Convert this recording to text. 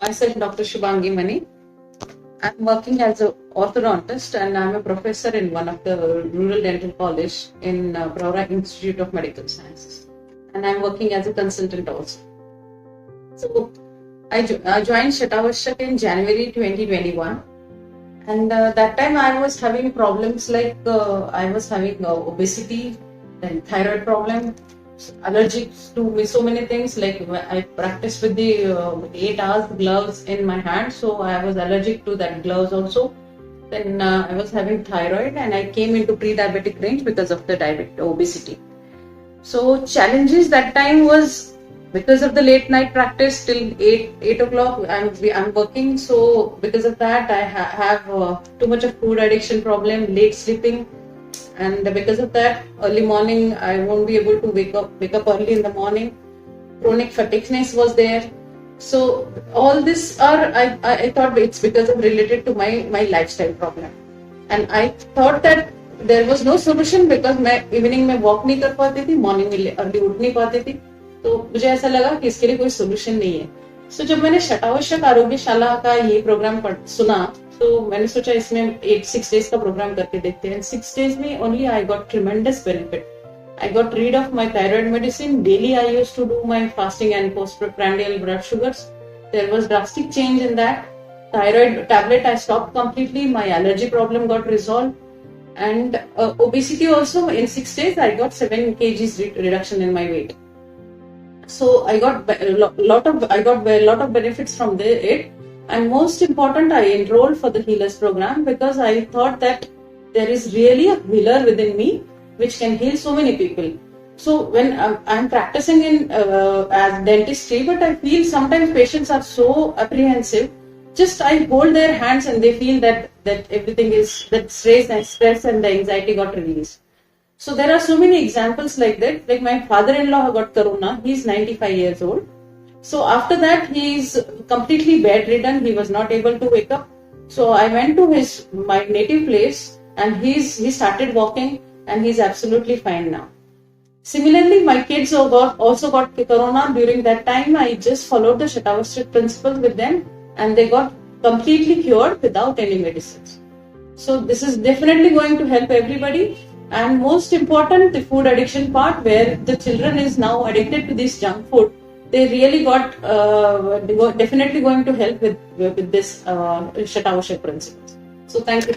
Myself, Dr. Shubhangi Mani. I'm working as an orthodontist and I'm a professor in one of the rural dental college in Braura Institute of Medical Sciences. And I'm working as a consultant also. So I joined Shatavashak in January 2021. And that time I was having problems like I was having obesity, then thyroid problem, allergic to so many things. Like I practiced with the 8 hours gloves in my hand, so I was allergic to that gloves also. Then I was having thyroid and I came into pre-diabetic range because of the obesity. So challenges that time was because of the late night practice till 8 o'clock I'm working, so because of that I have too much of food addiction problem, late sleeping, and because of that early morning I won't be able to wake up early in the morning. Chronic fatigueness was there. So all this I thought it's because of related to my lifestyle problem, and I thought that there was no solution because मैं evening में walk नहीं कर पाती थी, morning में early उठ नहीं पाती थी, तो मुझे ऐसा लगा कि इसके लिए कोई सोल्यूशन नहीं है. सो जब मैंने शटावश्यक आरोग्यशाला का ये प्रोग्राम सुना तो मैंने सोचा इसमें 6 days का प्रोग्राम करके देखते हैं. 6 days में only I got tremendous benefit. I got rid of my thyroid medicine. Daily I used to do my fasting and postprandial blood sugars. There was drastic change in that. Thyroid tablet I stopped completely. My allergy problem got resolved. And obesity also, in 6 days I got 7 kgs reduction in my weight. So I got a lot of benefits from it. And most important, I enrolled for the healers program because I thought that there is really a healer within me which can heal so many people. So when I'm practicing in as dentistry, but I feel sometimes patients are so apprehensive. Just I hold their hands and they feel that everything is, that stress and the anxiety got released. So there are so many examples like that. Like my father-in-law got corona. He's 95 years old. So after that he's completely bedridden. He was not able to wake up. So I went to my native place and he started walking and he's absolutely fine now. Similarly, my kids also got corona. During that time, I just followed the Shatavashak principles with them and they got completely cured without any medicines. So this is definitely going to help everybody. And most important, the food addiction part, where the children is now addicted to this junk food, they really definitely going to help with this Shatavashak principles. So thank you.